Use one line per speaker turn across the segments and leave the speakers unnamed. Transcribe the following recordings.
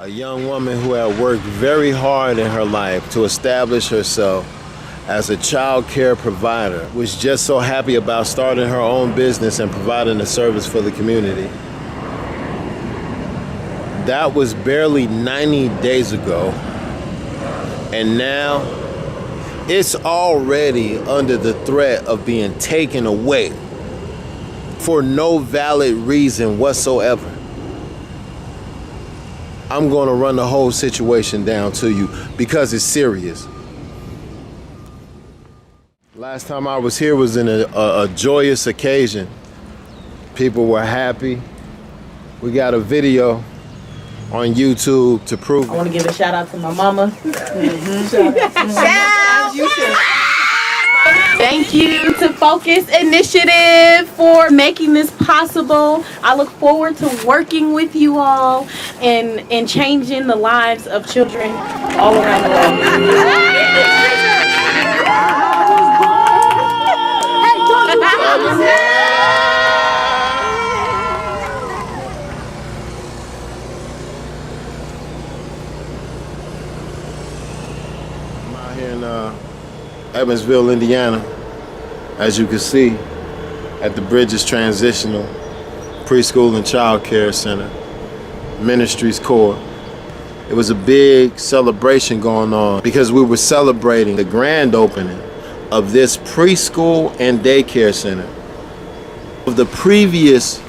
A young woman who had worked very hard in her life to establish herself as a child care provider, was just so happy about starting her own business and providing a service for the community. That was barely 90 days ago, and now it's already under the threat of being taken away for no valid reason whatsoever. I'm going to run the whole situation down to you because it's serious. Last time I was here was in a joyous occasion. People were happy. We got a video on YouTube to prove it.
I want to give a shout out to my mama. Shout you should. Thank you to Focus Initiative for making this possible. I look forward to working with you all and changing the lives of children all around the world.
I'm out here in Evansville, Indiana. As you can see, at the Bridges Transitional Preschool and Child Care Center, Ministries Core. It was a big celebration going on because we were celebrating the grand opening of this preschool and daycare center. The previous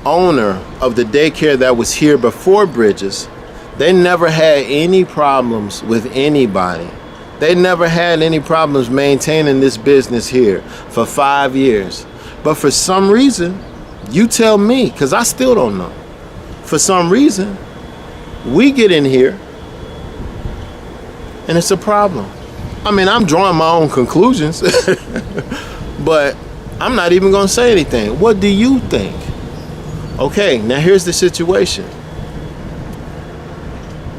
owner of the daycare that was here before Bridges, they never had any problems with anybody. They never had any problems maintaining this business here for 5 years. But for some reason, you tell me, because I still don't know. For some reason, we get in here and it's a problem. I mean, I'm drawing my own conclusions, but I'm not even going to say anything. What do you think? Okay, now here's the situation.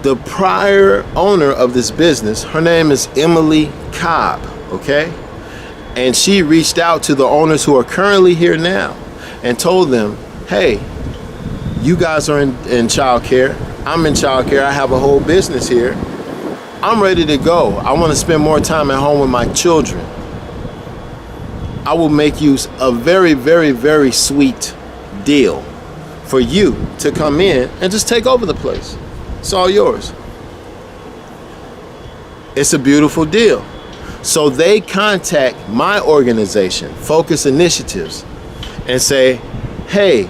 The prior owner of this business, her name is Emily Cobb, okay? And she reached out to the owners who are currently here now and told them, hey, you guys are in child care. I'm in child care. I have a whole business here. I'm ready to go. I want to spend more time at home with my children. I will make you a very, very, very sweet deal for you to come in and just take over the place. It's all yours. It's a beautiful deal. So they contact my organization, Focus Initiatives, and say, hey,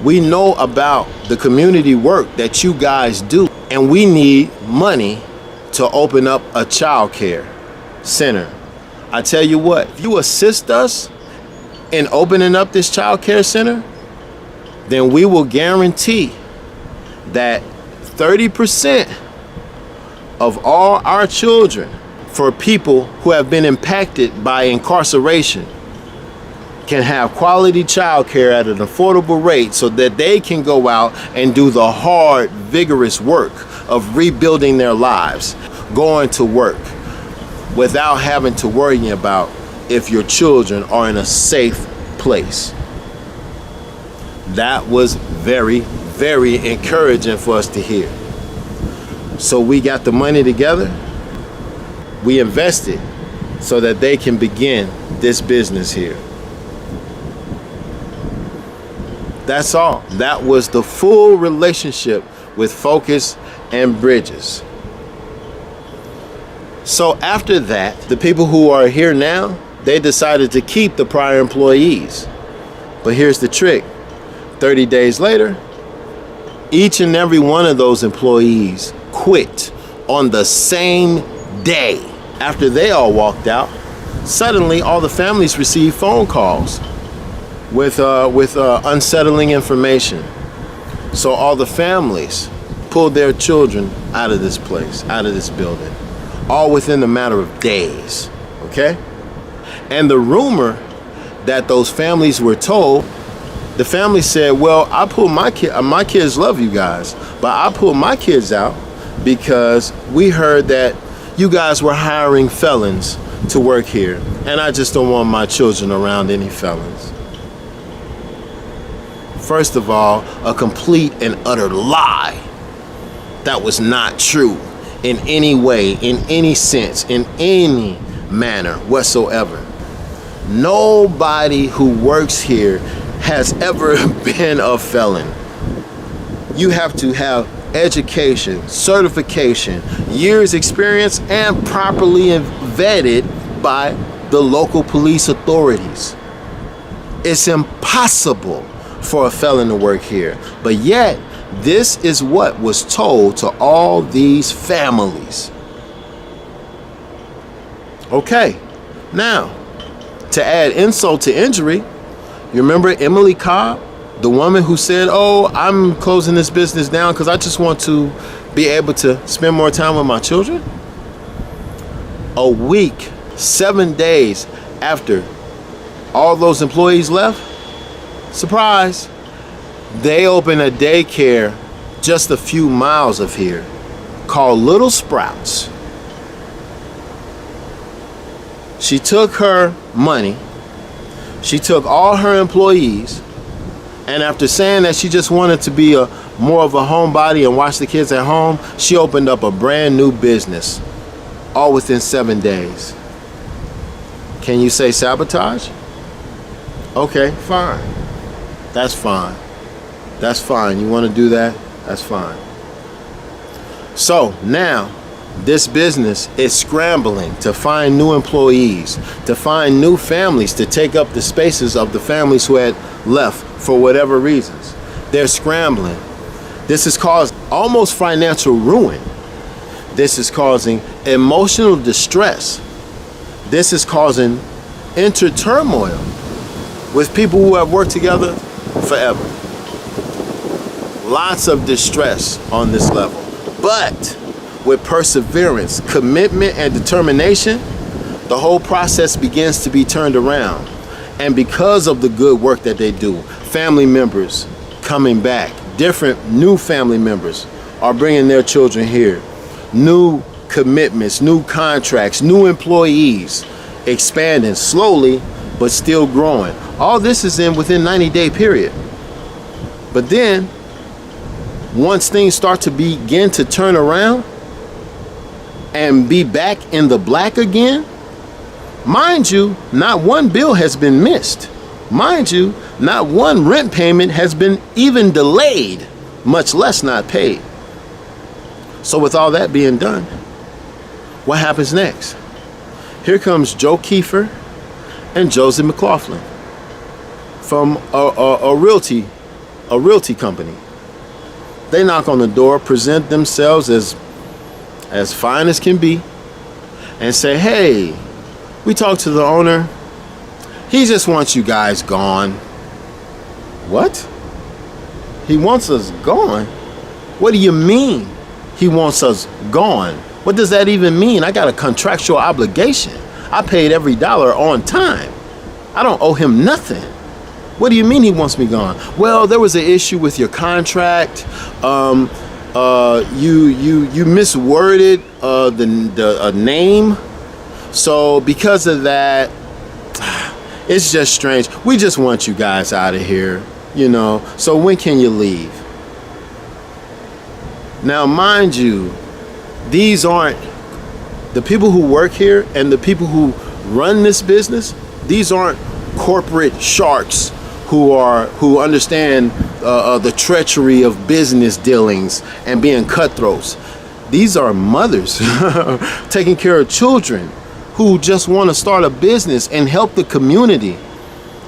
we know about the community work that you guys do, and we need money to open up a child care center. I tell you what, if you assist us in opening up this child care center, then we will guarantee that 30% of all our children for people who have been impacted by incarceration can have quality child care at an affordable rate so that they can go out and do the hard, vigorous work of rebuilding their lives, going to work without having to worry about if your children are in a safe place. That was very, very encouraging for us to hear. So we got the money together, we invested so that they can begin this business here. That's all. That was the full relationship with Focus and Bridges. So after that, the people who are here now, they decided to keep the prior employees. But here's the trick. 30 days later, each and every one of those employees quit on the same day. After they all walked out, suddenly all the families received phone calls with unsettling information. So all the families pulled their children out of this place, out of this building, all within a matter of days, okay? And the rumor that those families were told, the family said, well, I pulled my kids love you guys, but I pulled my kids out because we heard that you guys were hiring felons to work here, and I just don't want my children around any felons. First of all, a complete and utter lie. that was not true in any way, in any sense, in any manner whatsoever. Nobody who works here has ever been a felon. You have to have education, certification, years experience, and properly vetted by the local police authorities. It's impossible for a felon to work here. But yet, this is what was told to all these families. Okay, now, to add insult to injury, you remember Emily Cobb, the woman who said, oh, I'm closing this business down because I just want to be able to spend more time with my children? A week, 7 days after all those employees left, surprise, they opened a daycare just a few miles of here called Little Sprouts. She took her money, she took all her employees, and after saying that she just wanted to be more of a homebody and watch the kids at home, she opened up a brand new business, all within 7 days. Can you say sabotage? Okay, fine. That's fine. That's fine. You want to do that? That's fine. So now, this business is scrambling to find new employees, to find new families to take up the spaces of the families who had left for whatever reasons. They're scrambling. This has caused almost financial ruin. This is causing emotional distress. This is causing inter-turmoil with people who have worked together forever. Lots of distress on this level. But with perseverance, commitment, and determination, the whole process begins to be turned around. And because of the good work that they do, family members coming back, different new family members are bringing their children here. New commitments, new contracts, new employees, expanding slowly, but still growing. All this is within 90-day period. But then, once things start to begin to turn around and be back in the black again, mind you, not one bill has been missed. Mind you, not one rent payment has been even delayed, much less not paid. So with all that being done, what happens next? Here comes Joe Kiefer and Josie McLaughlin from a realty company. They knock on the door, present themselves as fine as can be, and say, hey, we talked to the owner. He just wants you guys gone. What? He wants us gone? What do you mean he wants us gone? What does that even mean? I got a contractual obligation. I paid every dollar on time. I don't owe him nothing. What do you mean he wants me gone? Well, there was an issue with your contract. You misworded the name. So because of that, it's just strange. We just want you guys out of here, So when can you leave? Now, mind you, these aren't the people who work here and the people who run this business. These aren't corporate sharks who understand the treachery of business dealings and being cutthroats. These are mothers taking care of children who just want to start a business and help the community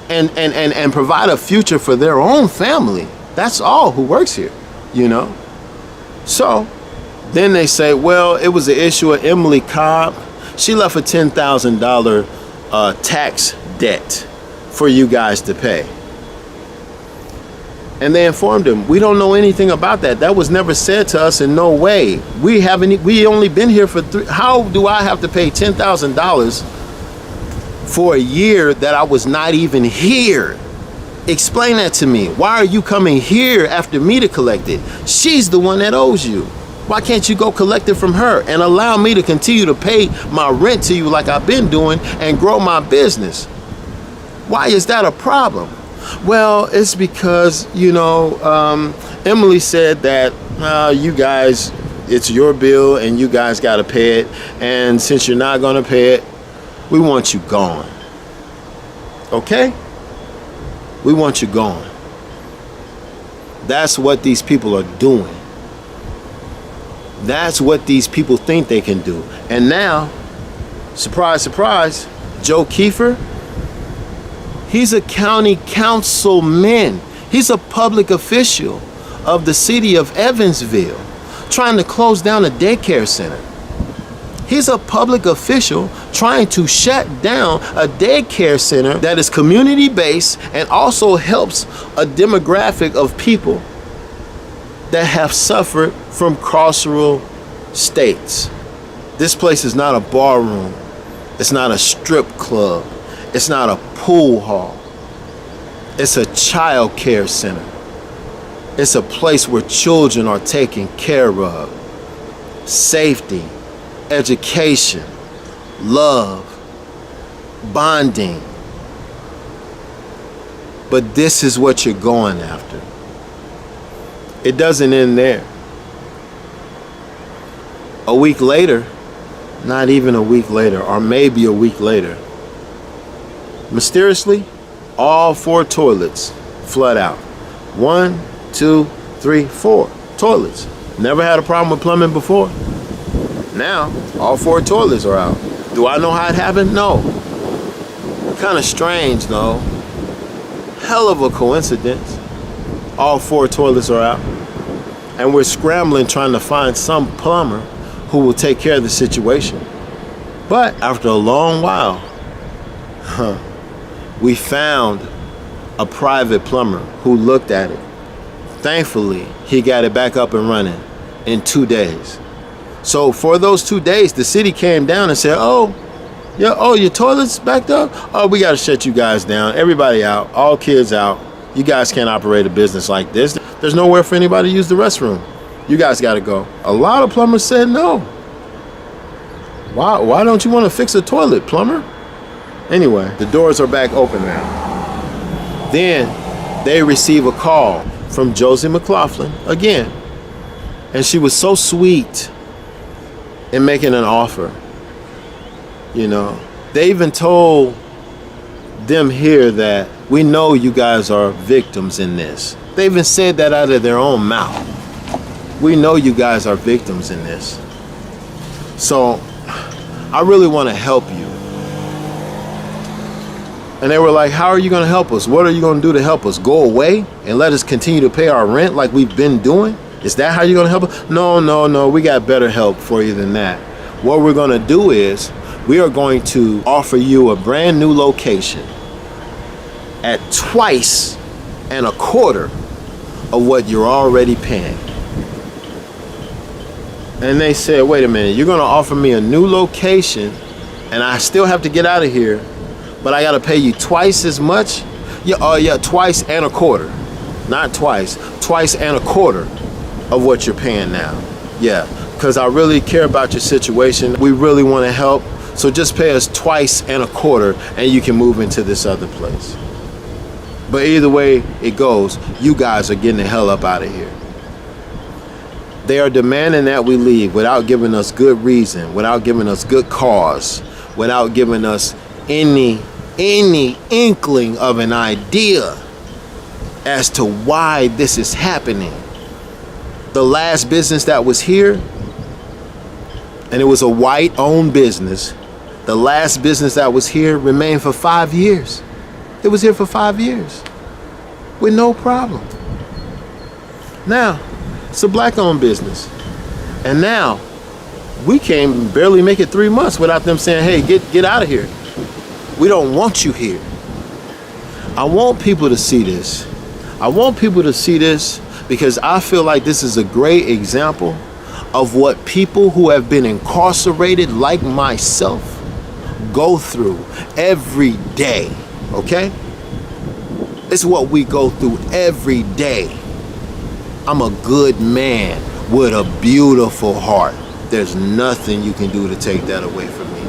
and provide a future for their own family. That's all who works here, So then they say, well, it was an issue of Emily Cobb. She left a $10,000 tax debt for you guys to pay. And they informed him, we don't know anything about that. That was never said to us in no way. We only been here for how do I have to pay $10,000 for a year that I was not even here? Explain that to me. Why are you coming here after me to collect it? She's the one that owes you. Why can't you go collect it from her and allow me to continue to pay my rent to you like I've been doing and grow my business? Why is that a problem? Well, it's because, Emily said that you guys It's your bill and you guys got to pay it. And since you're not going to pay it, we want you gone. Okay? We want you gone. That's what these people are doing. That's what these people think they can do. And now, surprise, surprise, Joe Kiefer, he's a county councilman. He's a public official of the city of Evansville trying to close down a daycare center. He's a public official trying to shut down a daycare center that is community-based and also helps a demographic of people that have suffered from carceral states. This place is not a bar room. It's not a strip club. It's not a pool hall. It's a child care center. It's a place where children are taken care of. Safety, education, love, bonding. But this is what you're going after. It doesn't end there. A week later, not even a week later, or maybe a week later, mysteriously, all 4 toilets flood out. 1, 2, 3, 4 toilets. Never had a problem with plumbing before. Now, all 4 toilets are out. Do I know how it happened? No. Kind of strange, though. Hell of a coincidence. All 4 toilets are out. And we're scrambling trying to find some plumber who will take care of the situation. But after a long while, we found a private plumber who looked at it. Thankfully, he got it back up and running in 2 days. So for those 2 days, the city came down and said, your toilet's backed up? Oh, we got to shut you guys down. Everybody out, all kids out. You guys can't operate a business like this. There's nowhere for anybody to use the restroom. You guys got to go. A lot of plumbers said no. Why don't you want to fix a toilet, plumber? Anyway, the doors are back open now. Then they receive a call from Josie McLaughlin again. And she was so sweet in making an offer. You know, they even told them here that we know you guys are victims in this. They even said that out of their own mouth. We know you guys are victims in this. So I really want to help you. And they were like, how are you going to help us? What are you going to do to help us? Go away and let us continue to pay our rent like we've been doing? Is that how you're going to help us? No. We got better help for you than that. What we're going to do is we are going to offer you a brand new location at twice and a quarter of what you're already paying. And they said, wait a minute, you're going to offer me a new location and I still have to get out of here, but I got to pay you twice as much? Yeah, twice and a quarter. Not twice and a quarter of what you're paying now. Yeah, because I really care about your situation. We really want to help. So just pay us twice and a quarter and you can move into this other place. But either way it goes, you guys are getting the hell up out of here. They are demanding that we leave without giving us good reason, without giving us good cause, without giving us any inkling of an idea as to why this is happening. The last business that was here, and it was a white-owned business, the last business that was here remained for 5 years. It was here for 5 years with no problem. Now, it's a black-owned business. And now, we can barely make it 3 months without them saying, hey, get out of here. We don't want you here. I want people to see this. I want people to see this because I feel like this is a great example of what people who have been incarcerated like myself go through every day, okay? It's what we go through every day. I'm a good man with a beautiful heart. There's nothing you can do to take that away from me.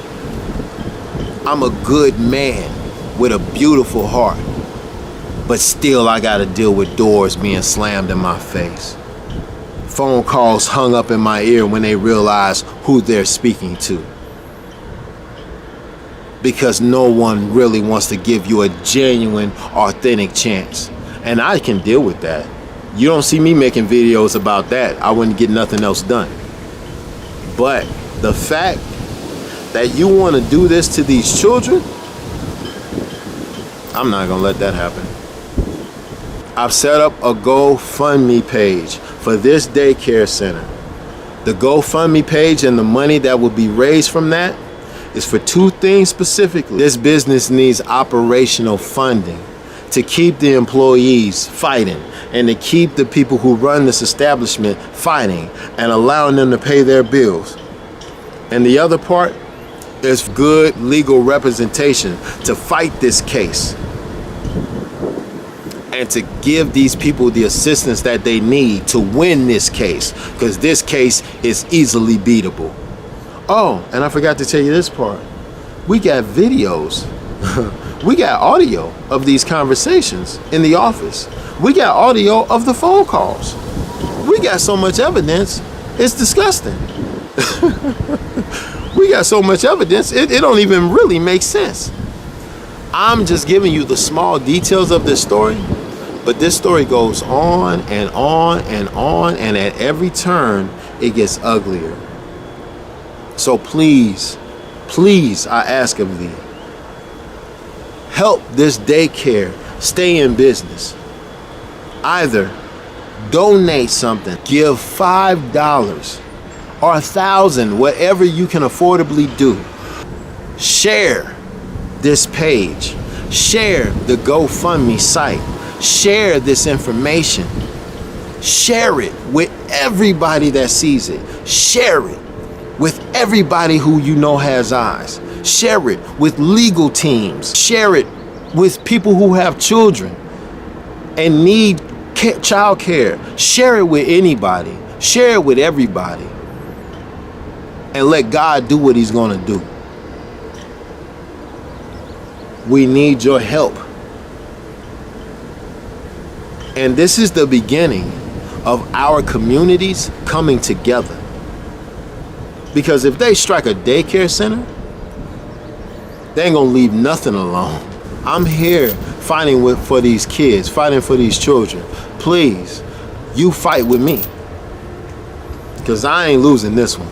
I'm a good man with a beautiful heart, but still I gotta deal with doors being slammed in my face. phone calls hung up in my ear when they realize who they're speaking to. Because no one really wants to give you a genuine, authentic chance. And I can deal with that. You don't see me making videos about that. I wouldn't get nothing else done. But the fact that you want to do this to these children, I'm not going to let that happen. I've set up a GoFundMe page for this daycare center. The GoFundMe page and the money that will be raised from that is for two things specifically. This business needs operational funding to keep the employees fighting and to keep the people who run this establishment fighting and allowing them to pay their bills. And the other part is good legal representation to fight this case and to give these people the assistance that they need to win this case, because this case is easily beatable. Oh, and I forgot to tell you this part. We got videos. We got audio of these conversations in the office. We got audio of the phone calls. We got so much evidence, it's disgusting. We got so much evidence, it don't even really make sense. I'm just giving you the small details of this story, but this story goes on and on and on, and at every turn, it gets uglier. So please, please, I ask of thee, help this daycare stay in business. Either donate something, give $5 or $1,000, whatever you can affordably do. Share this page. Share the GoFundMe site. Share this information. Share it with everybody that sees it. Share it with everybody who you know has eyes. Share it with legal teams. Share it with people who have children and need child care. Share it with anybody. Share it with everybody. And let God do what he's going to do. We need your help. And this is the beginning of our communities coming together. Because if they strike a daycare center, they ain't gonna leave nothing alone. I'm here fighting for these kids, fighting for these children. Please, you fight with me. Because I ain't losing this one.